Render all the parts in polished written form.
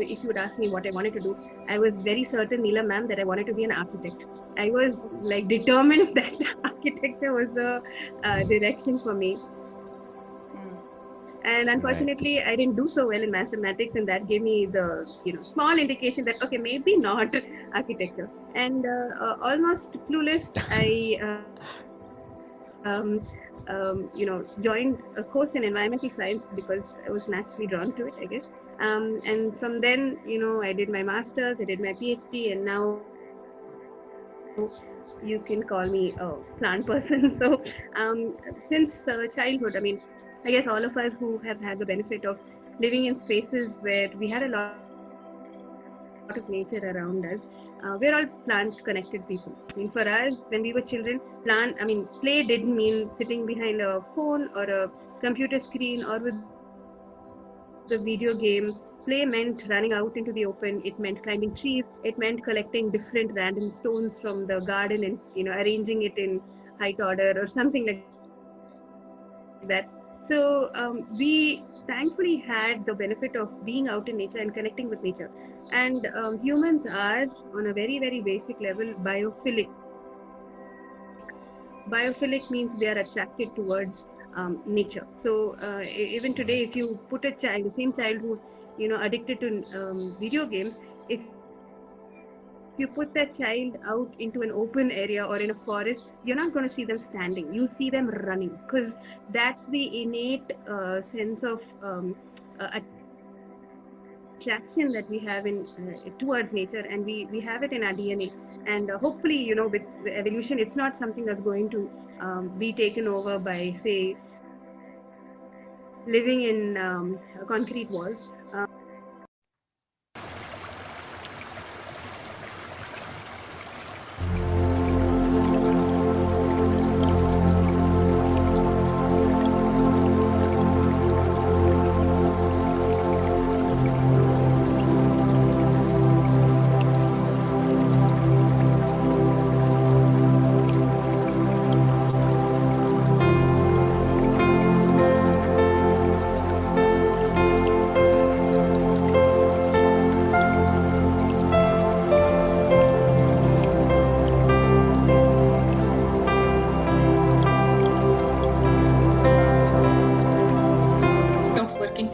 if you would ask me what I wanted to do, I was very certain, Neelam ma'am, that I wanted to be an architect. I was like determined that architecture was the direction for me. And unfortunately, I didn't do so well in mathematics, and that gave me the small indication that okay, maybe not architecture. And almost clueless, I joined a course in environmental science because I was naturally drawn to it, I guess. And from then, I did my master's, I did my PhD, and now you can call me a plant person. So since childhood, I mean, I guess all of us who have had the benefit of living in spaces where we had a lot of nature around us, we're all plant connected people. I mean, for us, when we were children, play didn't mean sitting behind a phone or a computer screen or with a video game. Play meant running out into the open. It meant climbing trees. It meant collecting different random stones from the garden and arranging it in height order or something like that. So we thankfully had the benefit of being out in nature and connecting with nature. And humans are, on a very, very basic level, biophilic. Biophilic means they are attracted towards nature. So even today, if you put a child, the same child who's addicted to video games, if you put that child out into an open area or in a forest, you're not going to see them standing. You'll see them running, because that's the innate sense of attraction that we have in towards nature, and we have it in our DNA. And hopefully, with the evolution, it's not something that's going to be taken over by, say, living in concrete walls.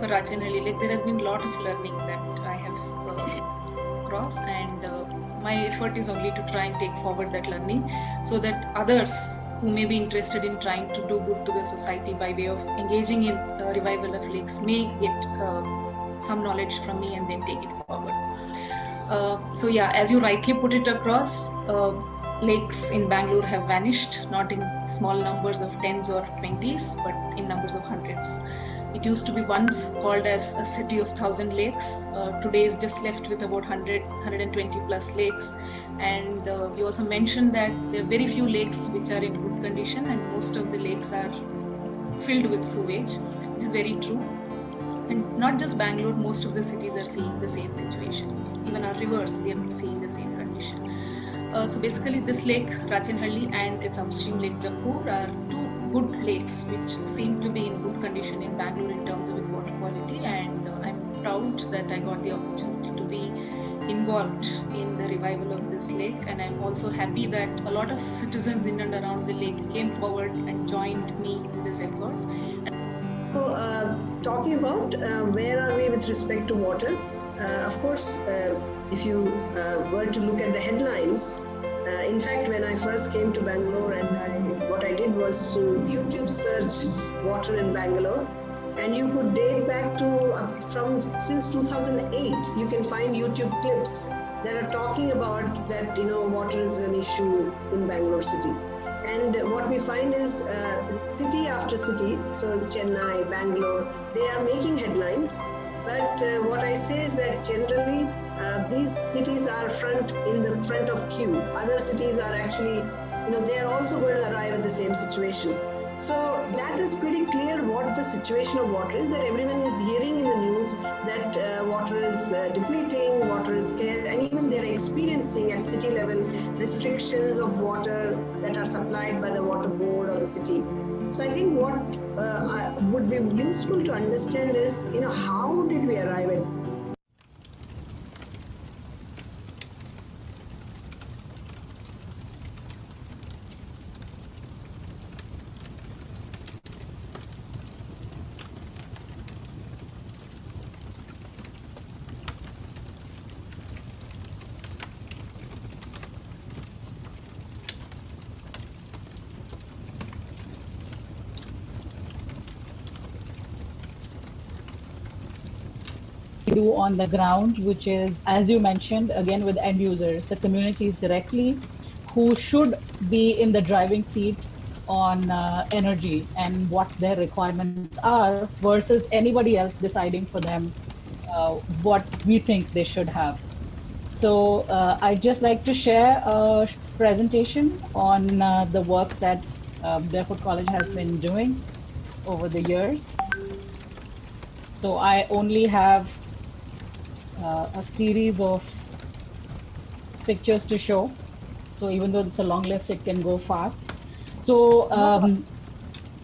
Rachinhalli, like there has been a lot of learning that I have crossed, and my effort is only to try and take forward that learning so that others who may be interested in trying to do good to the society by way of engaging in revival of lakes may get some knowledge from me and then take it forward. So yeah, as you rightly put it across, lakes in Bangalore have vanished, not in small numbers of tens or 20s, but in numbers of hundreds. It used to be once called as a city of 1,000 lakes. Today is just left with about 100, 120 plus lakes. And you also mentioned that there are very few lakes which are in good condition, and most of the lakes are filled with sewage, which is very true. And not just Bangalore, most of the cities are seeing the same situation. Even our rivers, they are seeing the same condition. So basically this lake, Rachinhalli, and its upstream lake Jakkur are two good lakes which seem to be in good condition in Bangalore in terms of its water quality, and I'm proud that I got the opportunity to be involved in the revival of this lake, and I'm also happy that a lot of citizens in and around the lake came forward and joined me in this effort. So talking about where are we with respect to water, of course if you were to look at the headlines, in fact when I first came to Bangalore, and what I did was to YouTube search water in Bangalore, and you could date back to from since 2008. You can find YouTube clips that are talking about that water is an issue in Bangalore city. And what we find is city after city, so Chennai, Bangalore, they are making headlines. But what I say is that generally these cities are in the front of queue. Other cities are actually, they are also going to arrive at the same situation. So that is pretty clear what the situation of water is, that everyone is hearing in the news that water is depleting, water is scarce, and even they're experiencing at city level restrictions of water that are supplied by the water board or the city. So I think what would be useful to understand is, how did we arrive at do on the ground, which is, as you mentioned, again with end users, the communities directly, who should be in the driving seat on energy and what their requirements are versus anybody else deciding for them what we think they should have. So I'd just like to share a presentation on the work that Barefoot College has been doing over the years. So I only have a series of pictures to show. So even though it's a long list, it can go fast. So,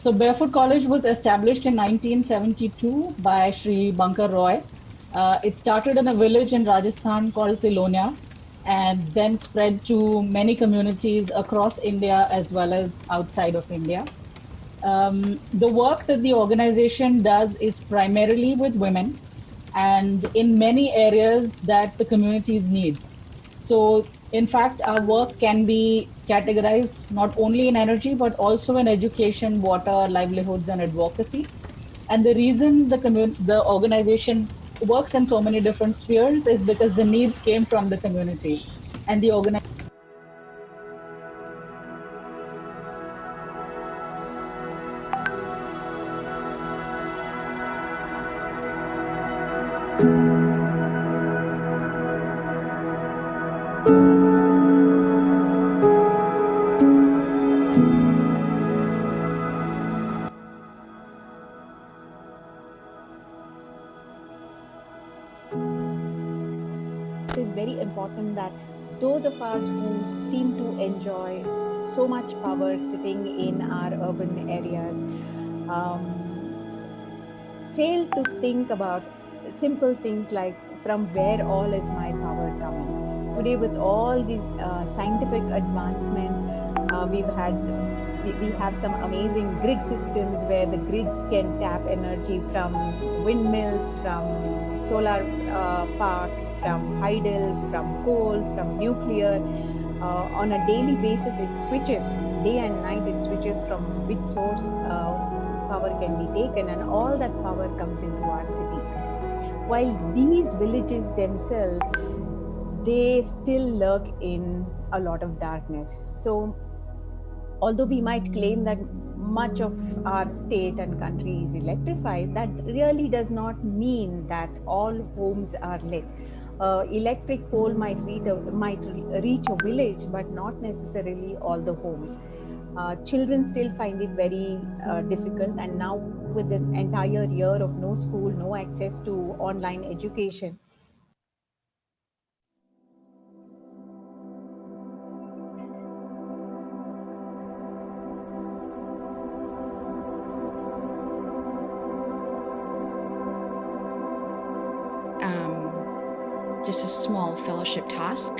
so Barefoot College was established in 1972 by Sri Bankar Roy. It started in a village in Rajasthan called Tilonia, and then spread to many communities across India as well as outside of India. The work that the organization does is primarily with women and in many areas that the communities need. So in fact, our work can be categorized not only in energy, but also in education, water, livelihoods, and advocacy. And the reason the organization works in so many different spheres is because the needs came from the community. And the organization it is very important that those of us who seem to enjoy so much power sitting in our urban areas fail to think about simple things like from where all is my power coming. Today, with all these scientific advancement, we have some amazing grid systems where the grids can tap energy from windmills, from solar parks, from hydel, from coal, from nuclear. On a daily basis, it switches, day and night, it switches from which source power can be taken, and all that power comes into our cities. While these villages themselves, they still lurk in a lot of darkness. So although we might claim that much of our state and country is electrified, that really does not mean that all homes are lit. Electric pole might reach a village, but not necessarily all the homes. Children still find it very difficult, and now with the entire year of no school, no access to online education, just a small fellowship task.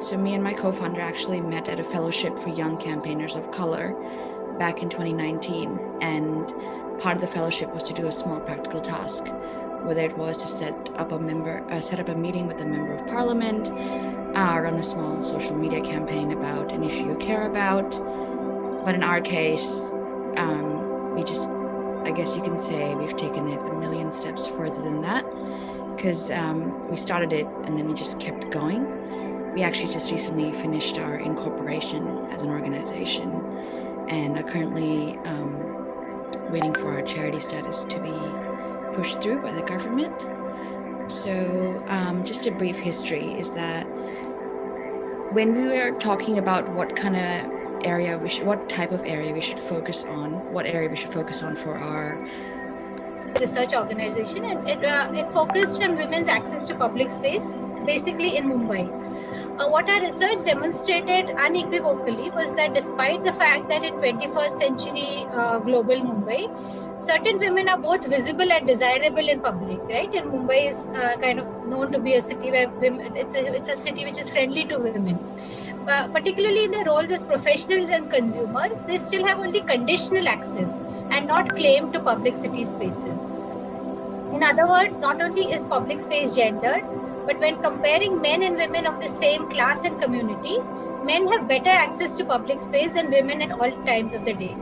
So me and my co-founder actually met at a fellowship for young campaigners of color back in 2019, and part of the fellowship was to do a small practical task, whether it was to set up a meeting with a member of parliament, run a small social media campaign about an issue you care about. But in our case, I guess you can say we've taken it a million steps further than that, because we started it and then we just kept going. We actually just recently finished our incorporation as an organization and are currently waiting for our charity status to be pushed through by the government. So just a brief history is that when we were talking about what kind of area what type of area we should focus on, what area we should focus on for our research organization, and it focused on women's access to public space, basically in Mumbai. What our research demonstrated unequivocally was that despite the fact that in 21st century global Mumbai, certain women are both visible and desirable in public, right? And Mumbai is kind of known to be a city where women, it's a city which is friendly to women. Particularly in their roles as professionals and consumers, they still have only conditional access and not claim to public city spaces. In other words, not only is public space gendered, but when comparing men and women of the same class and community, men have better access to public space than women at all times of the day.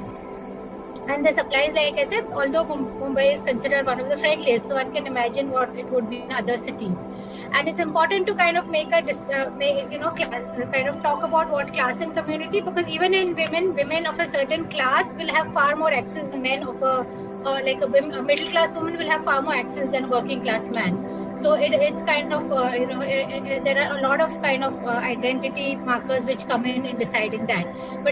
And the supplies, like I said, although Mumbai is considered one of the friendliest, so one can imagine what it would be in other cities. And it's important to kind of kind of talk about what class and community, because even in women of a certain class will have far more access than men of a middle class woman will have far more access than a working class man. So it's kind of there are a lot of kind of identity markers which come in deciding that. But